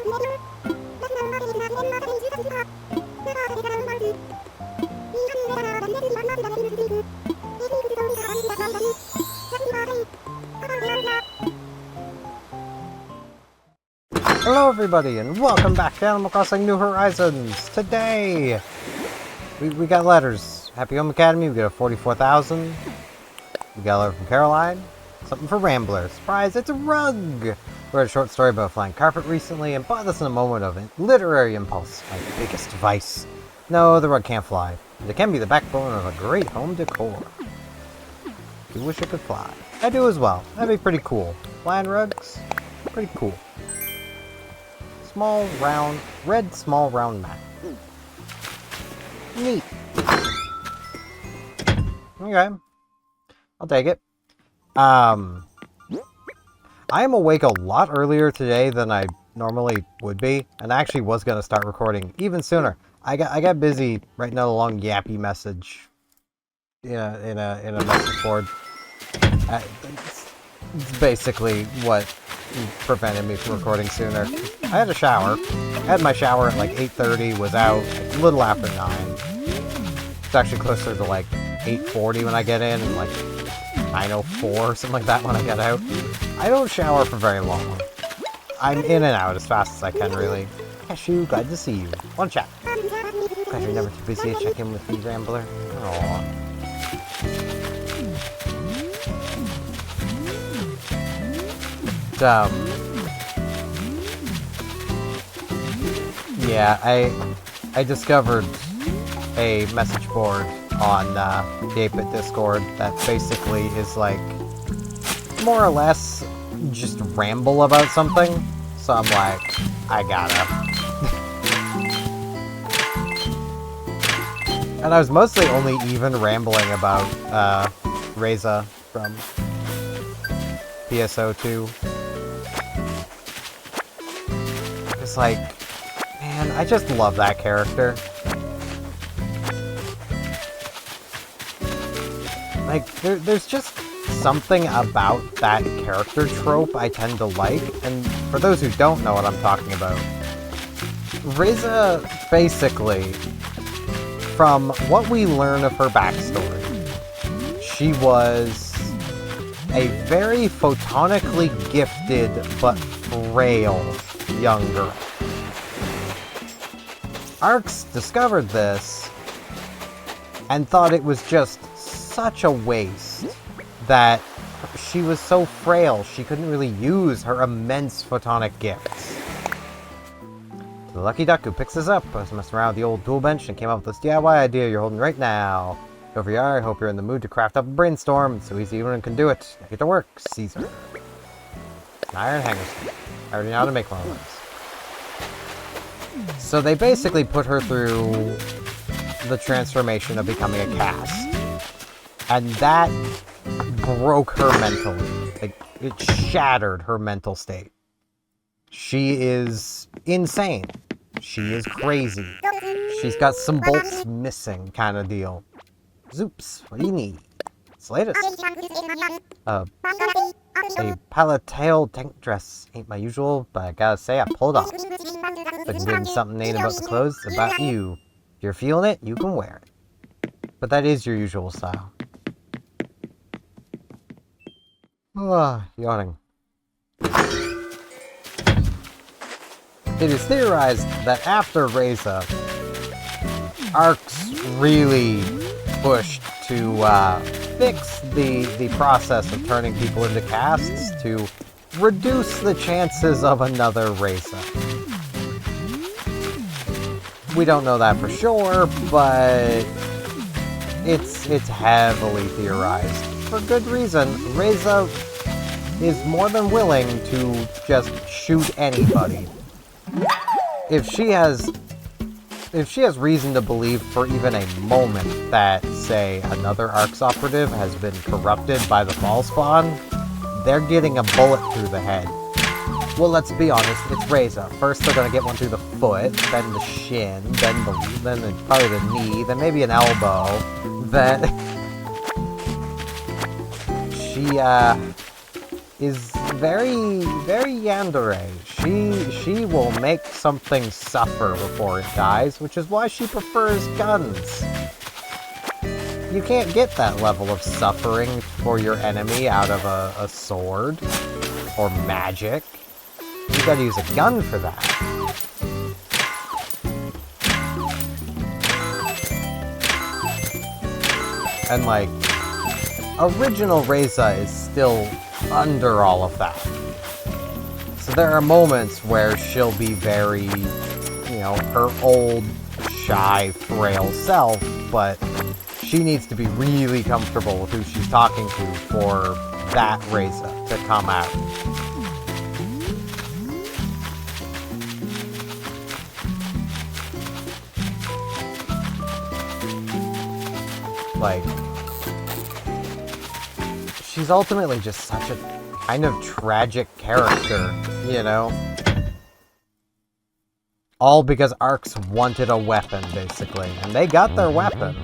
Hello everybody, and welcome back to Animal Crossing New Horizons! Today, we got letters. Happy Home Academy, we got a 44,000. We got a letter from Caroline. Something for Rambler. Surprise, it's a rug! We read a short story about a flying carpet recently, and bought this in a moment of literary impulse. My biggest vice. No, the rug can't fly. But it can be the backbone of a great home decor. I wish it could fly. I do as well. That'd be pretty cool. Flying rugs? Pretty cool. Small, round, red, small, round mat. Neat. Okay. I'll take it. I am awake a lot earlier today than I normally would be, and I actually was going to start recording even sooner. I got busy writing out a long yappy message in a message board. It's basically what prevented me from recording sooner. I had a shower. I had my shower at like 8:30, was out a little after 9. It's actually closer to like 8:40 when I get in, and like 9:04, something like that when I get out. I don't shower for very long. I'm in and out as fast as I can, really. Cashew, glad to see you. Want to chat? Glad you're never too busy to check in with me, Rambler. Aww. Yeah, I discovered a message board on the 8-Bit Discord that basically is like more or less just ramble about something. So I'm like, I gotta. And I was mostly only even rambling about Reza from PSO2. It's like, man, I just love that character. Like, there's just something about that character trope I tend to like, and for those who don't know what I'm talking about, Reza, basically, from what we learn of her backstory, she was a very photonically gifted but frail young girl. Arx discovered this and thought it was just such a waste that she was so frail she couldn't really use her immense photonic gifts. The lucky duck who picks us up was messing around with the old tool bench and came up with this DIY idea you're holding right now. Over here, I hope you're in the mood to craft up a brainstorm. It's so easy anyone can do it. Get to work, Caesar. An iron hanger. I already know how to make one of those. So they basically put her through the transformation of becoming a cast. And that broke her mentally. Like, it shattered her mental state. She is insane. She is crazy. She's got some bolts missing kind of deal. Zoops, what do you need? Slatus. A palatal tank dress. Ain't my usual, but I gotta say I pulled off. Looking good and something ain't about the clothes, it's about you. If you're feeling it, you can wear it. But that is your usual style. Yawning. It is theorized that after Reza, Arx really pushed to fix the process of turning people into casts to reduce the chances of another Reza. We don't know that for sure, but it's heavily theorized. For good reason. Reza is more than willing to just shoot anybody. If she has reason to believe for even a moment that, say, another Arx operative has been corrupted by the Fall Spawn, they're getting a bullet through the head. Well, let's be honest, it's Reza. First they're gonna get one through the foot, then the shin, then probably the knee, then maybe an elbow, then... She, is very, very yandere. she will make something suffer before it dies, which is why she prefers guns. You can't get that level of suffering for your enemy out of a sword or magic. You gotta use a gun for that. And like, original Reza is still under all of that. So there are moments where she'll be very, you know, her old, shy, frail self, but she needs to be really comfortable with who she's talking to for that Reza to come out. Like, she's ultimately just such a kind of tragic character, you know? All because Arcs wanted a weapon, basically, and they got their weapon.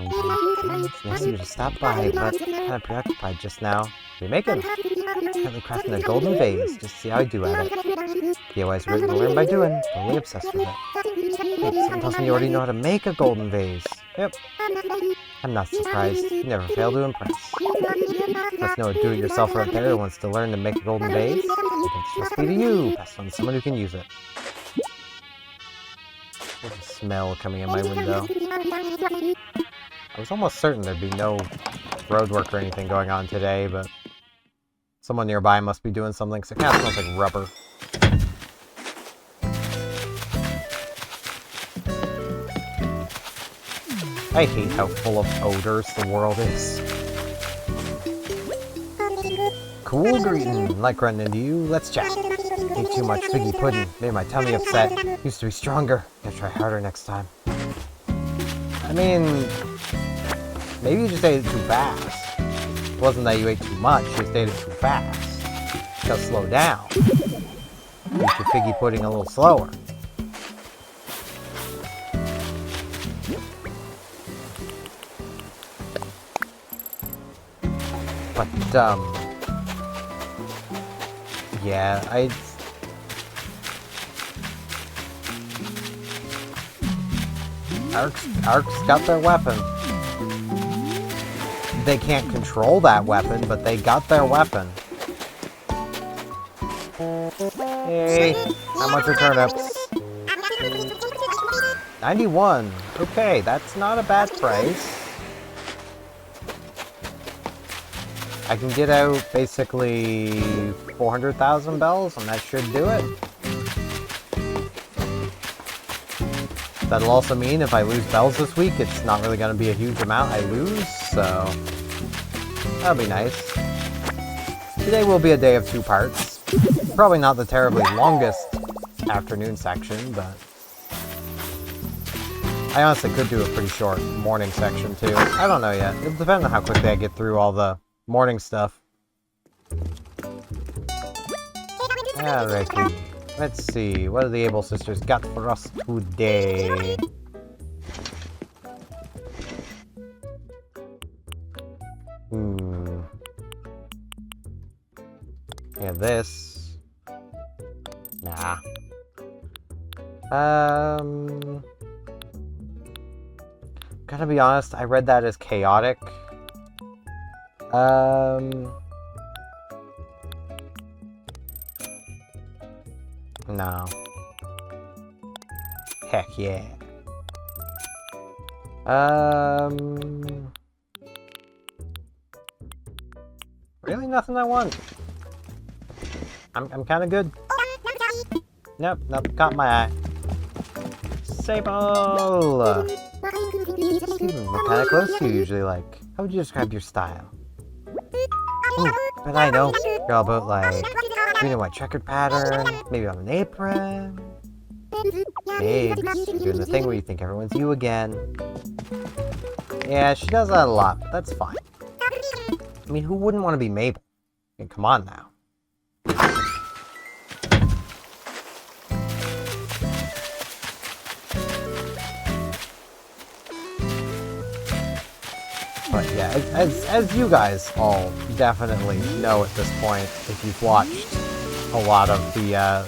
It's nice of you to stop by, but kind of preoccupied just now. You're making currently crafting a golden vase, just to see how I do at it. DIY's written to learn by doing, totally obsessed with it. Wait, someone tells me you already know how to make a golden vase. Yep. I'm not surprised. You never fail to impress. Must know a do-it-yourselfer out there who wants to learn to make a golden vase. It's recipe to you. Pass on to someone who can use it. There's a smell coming in my window. I was almost certain there'd be no road work or anything going on today, but someone nearby must be doing something, so it kind of smells like rubber. I hate how full of odors the world is. Cool greeting. Like running into you. Let's chat. Ate too much figgy pudding. Made my tummy upset. Used to be stronger. Gotta try harder next time. I mean, maybe you just ate it too fast. It wasn't that you ate too much, you just ate it too fast. You gotta slow down. Eat your figgy pudding a little slower. But, yeah, Arcs got their weapon. They can't control that weapon, but they got their weapon. Hey, how much are turnips? 91. Okay, that's not a bad price. I can get out basically 400,000 bells, and that should do it. That'll also mean if I lose bells this week, it's not really going to be a huge amount I lose, so that'll be nice. Today will be a day of 2 parts. Probably not the terribly longest afternoon section, but I honestly could do a pretty short morning section too. I don't know yet. It'll depend on how quickly I get through all the morning stuff. Alrighty. Let's see. What have the Able Sisters got for us today? Yeah, this. Nah. Gotta be honest, I read that as chaotic. No. Heck yeah. Really nothing I want. I'm kinda good. Nope, nothing caught my eye. Sable! Look kinda close to you usually like. How would you describe your style? Ooh, but I know. You're all about like green and white checkered pattern, maybe on an apron. Babes, you're doing the thing where you think everyone's you again. Yeah, she does that a lot, but that's fine. I mean, who wouldn't want to be Mabel? I mean, come on now. But yeah, as you guys all definitely know at this point, if you've watched a lot of the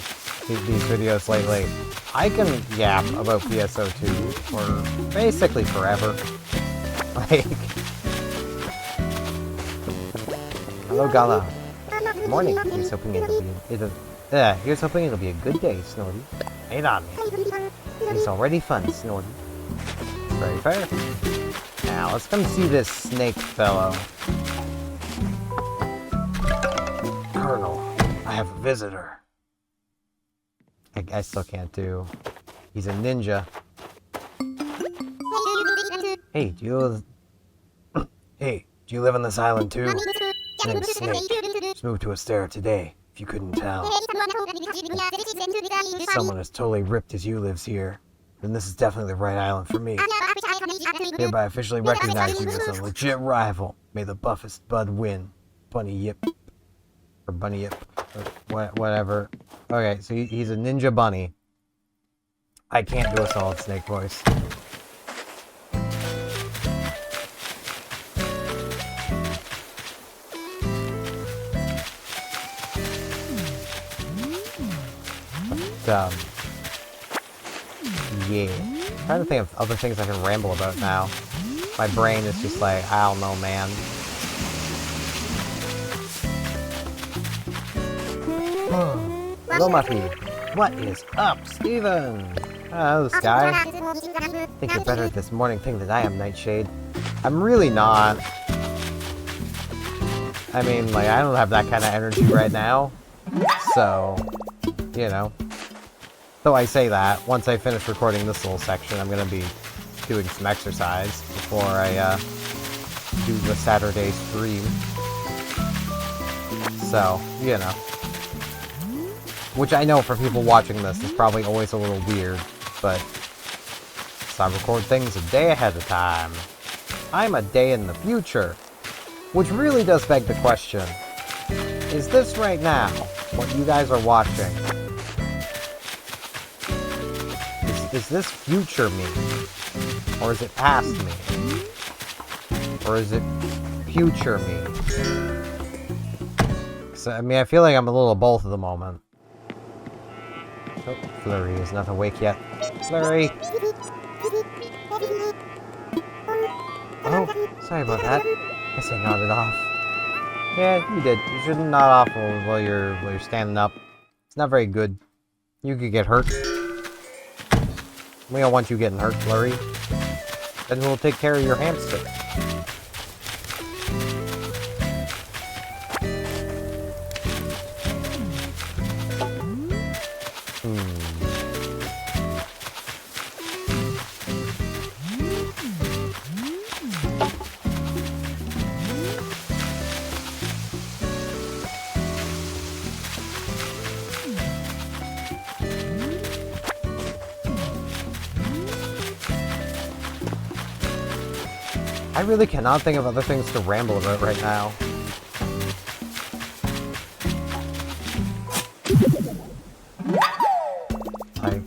these videos lately, I can yap about PSO2 for basically forever. Like, hello, Gala. Good morning. Here's hoping it'll be a good day, Snorty. Ain't on me. It's already fun, Snorty. Very fair. Now, let's come see this snake fellow. Colonel, I have a visitor. I still can't do. He's a ninja. Hey, do you live on this island too? My name's Snake. Just moved to Astera today, if you couldn't tell. Someone as totally ripped as you lives here. Then this is definitely the right island for me. Hereby officially recognize you as a legit rival. May the buffest bud win. Bunny Yip. Or Bunny Yip. Or whatever. Okay, so he's a ninja bunny. I can't do a solid snake voice. Yeah. I'm trying to think of other things I can ramble about now. My brain is just like, I don't know, man. Hello, Muffy. What is up, Steven? Hello, Sky. I think you're better at this morning thing than I am, Nightshade. I'm really not. I mean, like, I don't have that kind of energy right now. So, you know. Though I say that, once I finish recording this little section, I'm going to be doing some exercise before I do the Saturday stream. So, you know. Which I know for people watching this is probably always a little weird, but so I record things a day ahead of time. I'm a day in the future. Which really does beg the question, is this right now what you guys are watching? Is this future me? Or is it past me? Or is it future me? So, I mean, I feel like I'm a little of both at the moment. Oh, Flurry is not awake yet. Flurry! Oh, sorry about that. Guess I nodded off. Yeah, you did. You shouldn't nod off while you're standing up. It's not very good. You could get hurt. We don't want you getting hurt, Flurry. Then we'll take care of your hamster. I really cannot think of other things to ramble about right now. Like,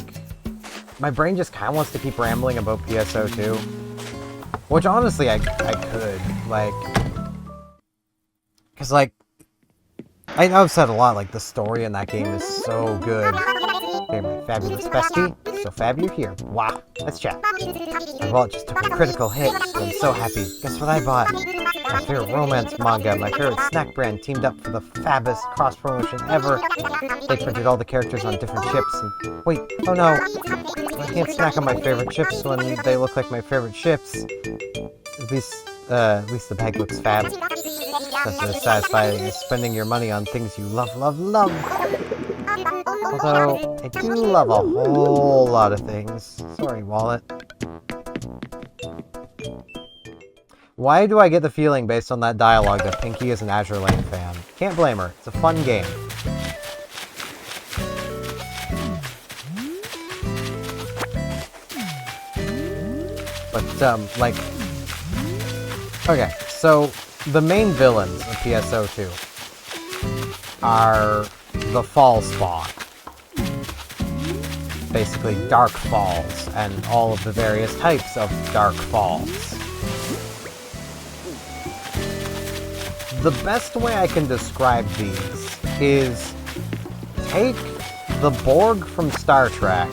my brain just kind of wants to keep rambling about PSO2. Which, honestly, I could. Like, because, like, I know I've said a lot, like, the story in that game is so good. Hey, my fabulous bestie. So Fab, you're here. Wow, let's chat. My wallet just took a critical hit, so I'm so happy. Guess what I bought? My favorite romance manga, my favorite snack brand teamed up for the fabbest cross-promotion ever. They printed all the characters on different chips and... Wait, oh no. I can't snack on my favorite chips when they look like my favorite chips. At least the bag looks fab. Nothing as satisfying as spending your money on things you love, love, love. Although, I do love a whole lot of things. Sorry, wallet. Why do I get the feeling, based on that dialogue, that Pinky is an Azure Lane fan? Can't blame her. It's a fun game. But, like... Okay, so the main villains of PSO2 are the Fall Spawn. Basically, Dark Falls, and all of the various types of Dark Falls. The best way I can describe these is take the Borg from Star Trek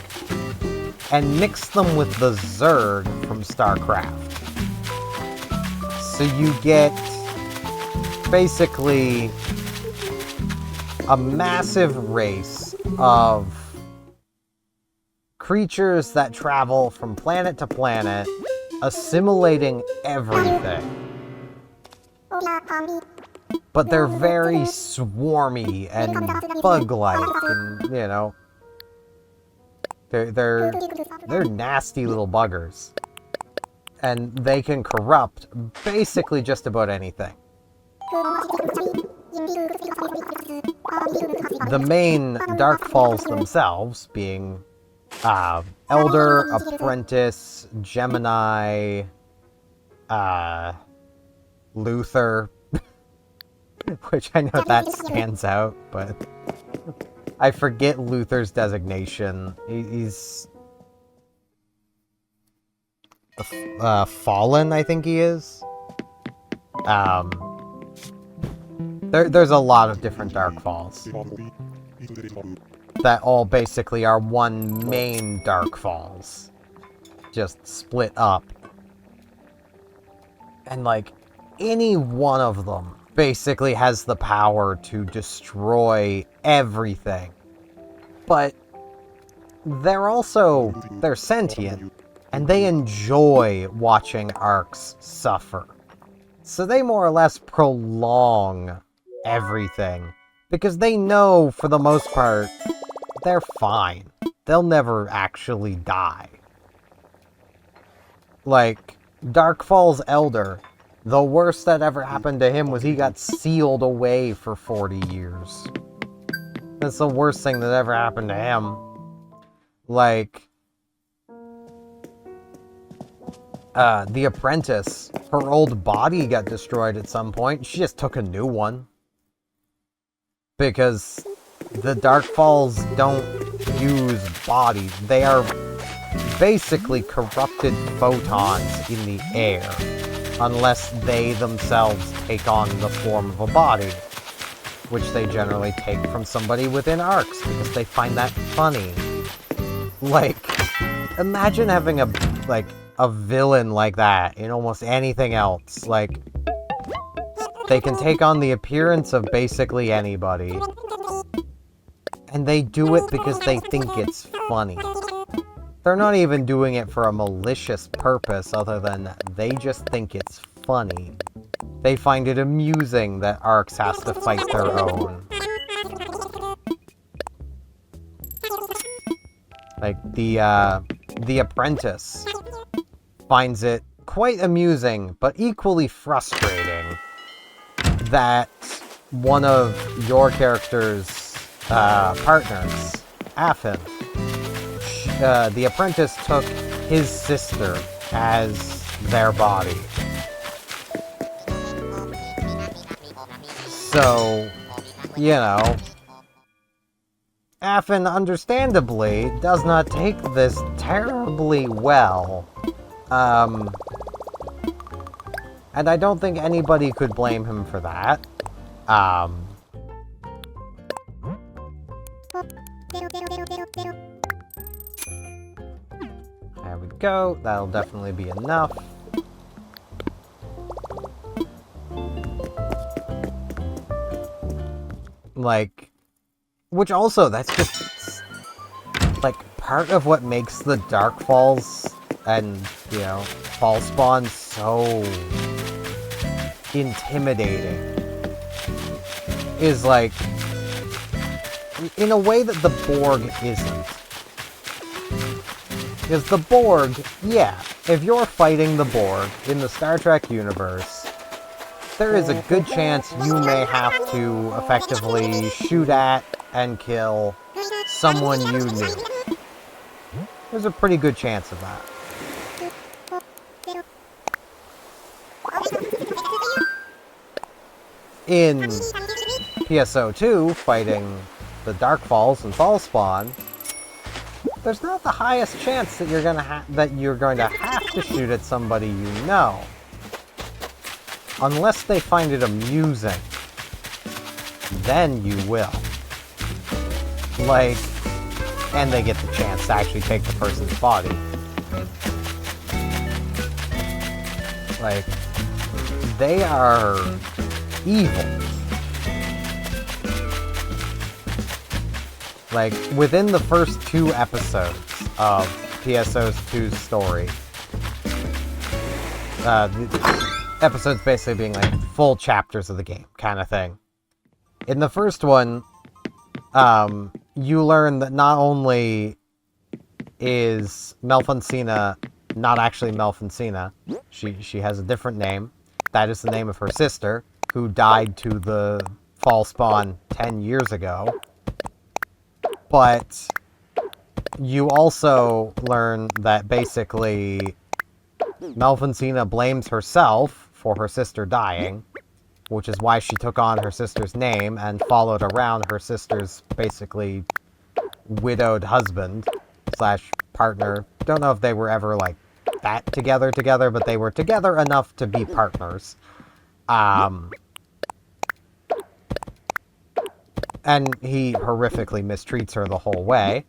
and mix them with the Zerg from StarCraft. So you get basically a massive race of creatures that travel from planet to planet, assimilating everything. But they're very swarmy and bug-like, and, you know, they're nasty little buggers. And they can corrupt basically just about anything. The main Dark Falls themselves being Elder, Apprentice, Gemini, Luther, which I know that stands out, but I forget Luther's designation. He's Fallen, I think he is. There's a lot of different Dark Falls that all basically are one main Dark Falls, just split up. And, like, any one of them basically has the power to destroy everything. But they're sentient, and they enjoy watching Arcs suffer. So they more or less prolong everything, because they know, for the most part, they're fine. They'll never actually die. Like, Dark Falls Elder, the worst that ever happened to him was he got sealed away for 40 years. That's the worst thing that ever happened to him. Like, the Apprentice, her old body got destroyed at some point. She just took a new one. Because the Dark Falls don't use bodies. They are basically corrupted photons in the air, unless they themselves take on the form of a body, which they generally take from somebody within Arcs, because they find that funny. Like, imagine having a villain like that in almost anything else. Like, they can take on the appearance of basically anybody, and they do it because they think it's funny. They're not even doing it for a malicious purpose other than they just think it's funny. They find it amusing that Arcs has to fight their own. Like, the Apprentice finds it quite amusing, but equally frustrating that one of your character's partners, Affin, the Apprentice took his sister as their body. So, you know, Affin understandably does not take this terribly well. And I don't think anybody could blame him for that. There we go. That'll definitely be enough. Like, which also, that's just, like, part of what makes the Dark Falls and, you know, Fall Spawn so intimidating. Is, like, in a way that the Borg isn't. Because the Borg, yeah, if you're fighting the Borg in the Star Trek universe, there is a good chance you may have to effectively shoot at and kill someone you knew. There's a pretty good chance of that. In PSO2, fighting the Dark Falls and Fall Spawn, there's not the highest chance that you're going to have to shoot at somebody you know. Unless they find it amusing. Then you will. Like, and they get the chance to actually take the person's body. Like, they are evil. Like, within the first 2 episodes of PSO's 2's story, the episodes basically being like full chapters of the game, kind of thing. In the first one, you learn that not only is Melfonsina not actually Melfonsina, she has a different name. That is the name of her sister, who died to the fall spawn 10 years ago. But you also learn that basically Melfonsina blames herself for her sister dying, which is why she took on her sister's name and followed around her sister's basically widowed husband slash partner. Don't know if they were ever like that together, but they were together enough to be partners. And he horrifically mistreats her the whole way,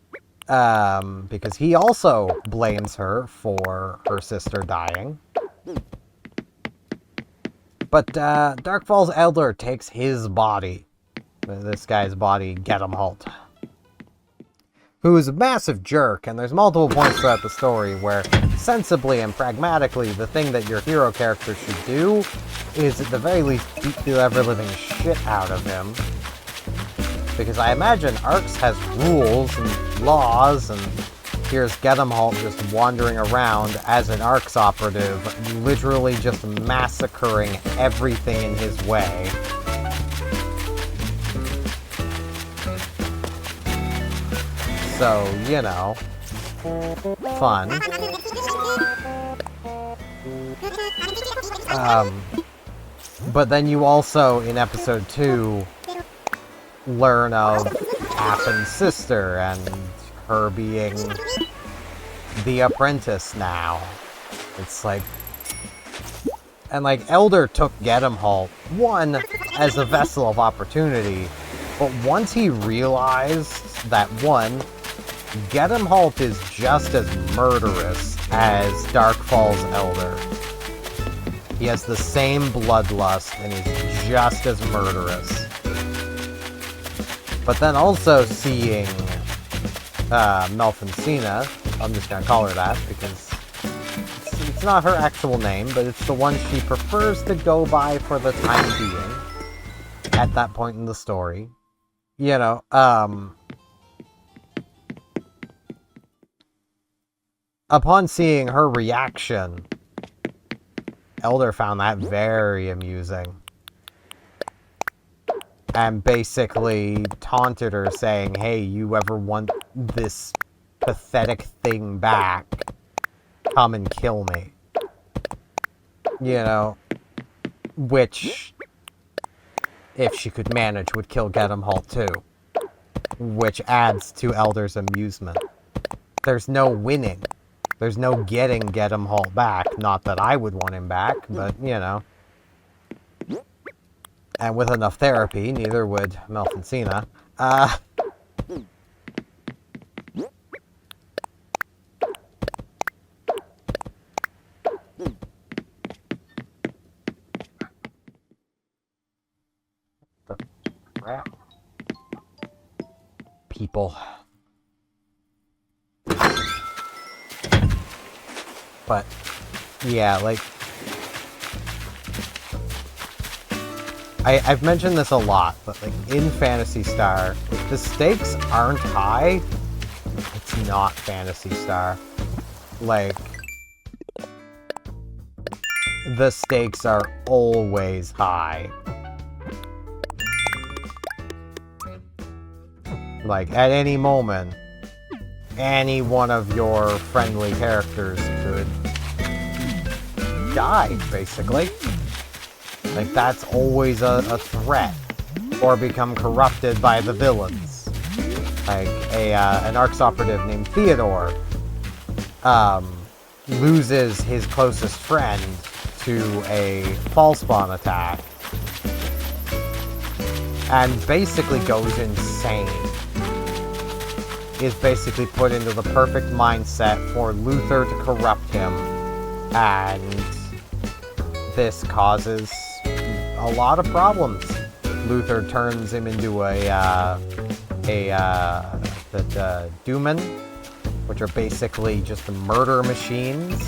because he also blames her for her sister dying. But Darkfall's Elder takes his body, this guy's body, Gedamholt, who is a massive jerk, and there's multiple points throughout the story where, sensibly and pragmatically, the thing that your hero character should do is, at the very least, beat the ever-living shit out of him. Because I imagine Arx has rules and laws, and here's Gedamholt just wandering around as an Arx operative, literally just massacring everything in his way. So, you know, fun. But then you also, in episode 2, learn of Appin's sister and her being the apprentice now. It's like... And like, Elder took Gedamholt, one, as a vessel of opportunity, but once he realized that, one, Gedamholt is just as murderous as Darkfall's Elder. He has the same bloodlust and is just as murderous. But then also seeing Melfonsina, I'm just gonna call her that because it's not her actual name, but it's the one she prefers to go by for the time being at that point in the story. You know, upon seeing her reaction, Elder found that very amusing. And basically taunted her, saying, hey, you ever want this pathetic thing back, come and kill me. You know, which, if she could manage, would kill Gedamholt too. Which adds to Elder's amusement. There's no winning. There's no getting Gedamholt back. Not that I would want him back, but, you know. And with enough therapy, neither would Melfonsina. The crap. People. But, yeah, like... I've mentioned this a lot, but like in Phantasy Star, the stakes aren't high. It's not Phantasy Star. Like, the stakes are always high. Like, at any moment, any one of your friendly characters could die, basically. Like, that's always a threat. Or become corrupted by the villains. Like, an Arx operative named Theodore loses his closest friend to a fall spawn attack. And basically goes insane. is basically put into the perfect mindset for Luther to corrupt him, and this causes a lot of problems. Luther turns him into the Dooman, which are basically just murder machines.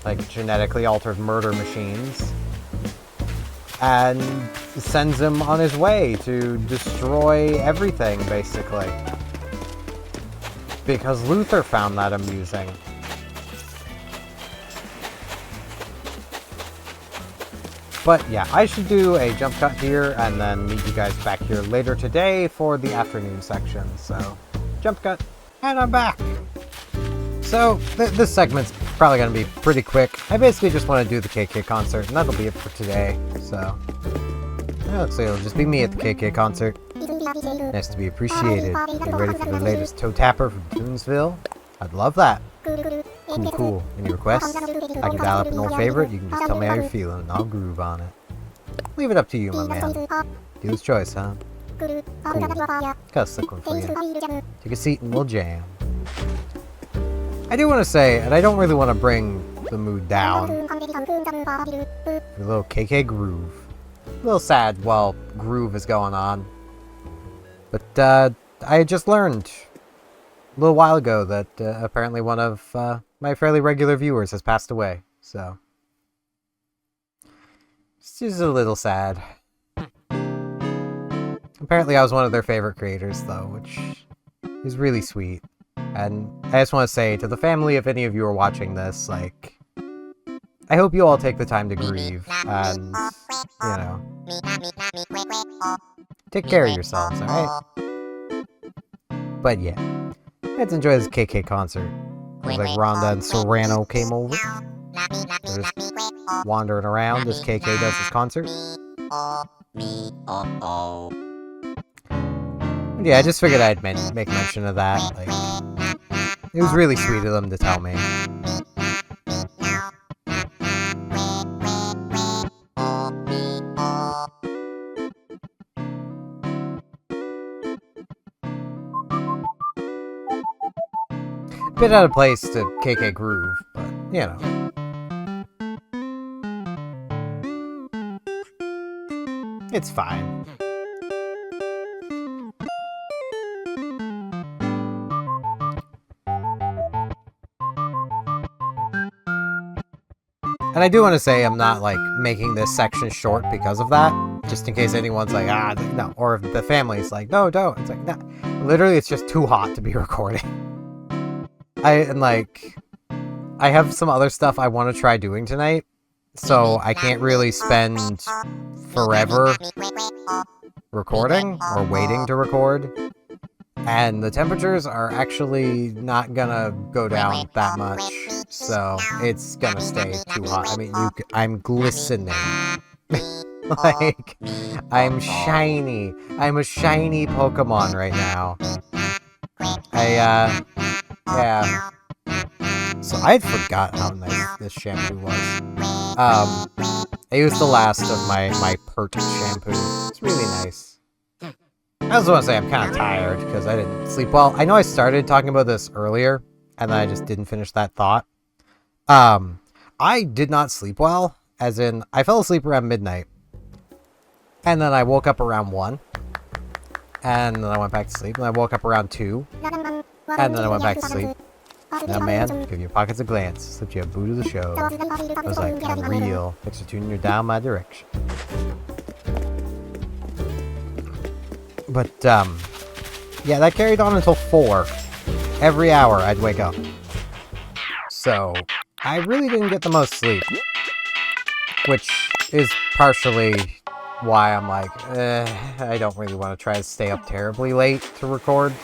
Like genetically altered murder machines, and sends him on his way to destroy everything, basically. Because Luther found that amusing. But yeah, I should do a jump cut here and then meet you guys back here later today for the afternoon section. So, jump cut, and I'm back. So, this segment's probably going to be pretty quick. I basically just want to do the KK concert, and that'll be it for today. So, yeah, looks like it'll just be me at the KK concert. Nice to be appreciated. Get ready for the latest toe tapper from Toonsville. I'd love that. Cool. Any requests? I can dial up an old favorite. You can just tell me how you're feeling, and I'll groove on it. Leave it up to you, my man. Dealer's choice, huh? Cool. Got a slick one for you. Take a seat and we'll jam. I do want to say, and I don't really want to bring the mood down, a little KK groove. A little sad while groove is going on. But I just learned a little while ago that apparently one of my fairly regular viewers has passed away. So, it's just a little sad. Apparently I was one of their favorite creators, though, which is really sweet. And I just want to say to the family, if any of you are watching this, like, I hope you all take the time to grieve and, you know, take care of yourselves, alright? But yeah, let's enjoy this KK concert. Looks like Rhonda and Serrano came over. They're just wandering around as KK does his concert. But yeah, I just figured I'd make mention of that. Like, it was really sweet of them to tell me. Bit out of place to KK Groove, but, you know. It's fine. And I do want to say I'm not, like, making this section short because of that. Just in case anyone's like, ah, no. Or if the family's like, no, don't. It's like, no. Literally, it's just too hot to be recording. I have some other stuff I want to try doing tonight, so I can't really spend forever recording or waiting to record. And the temperatures are actually not gonna go down that much, so it's gonna stay too hot. I mean, I'm glistening. Like, I'm shiny. I'm a shiny Pokemon right now. Yeah. So I forgot how nice this shampoo was. I used the last of my Pert shampoo. It's really nice. I also want to say I'm kind of tired because I didn't sleep well. I know I started talking about this earlier, and then I just didn't finish that thought. I did not sleep well, as in, I fell asleep around midnight. And then I woke up around 1. And then I went back to sleep, and I woke up around 2. And then I went back to sleep. Now, man, give your pockets a glance. Slipped you a boot of the show. I was like, unreal. Thanks for tuning you down my direction. But, yeah, that carried on until 4. Every hour, I'd wake up. So, I really didn't get the most sleep. Which is partially why I'm like, I don't really want to try to stay up terribly late to record.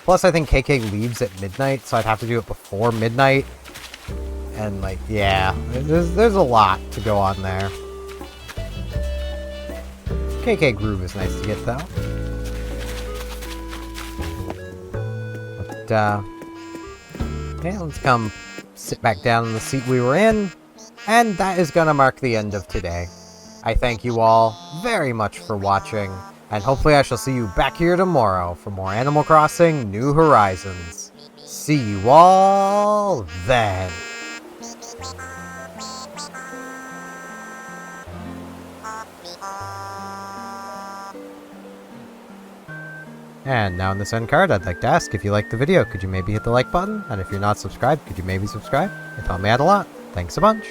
Plus, I think KK leaves at midnight, so I'd have to do it before midnight. And, like, yeah, there's a lot to go on there. KK Groove is nice to get, though. But, yeah, let's come sit back down in the seat we were in. And that is gonna mark the end of today. I thank you all very much for watching, and hopefully I shall see you back here tomorrow for more Animal Crossing New Horizons. See you all then! And now in this end card, I'd like to ask, if you liked the video, could you maybe hit the like button? And if you're not subscribed, could you maybe subscribe? It helped me out a lot. Thanks a bunch.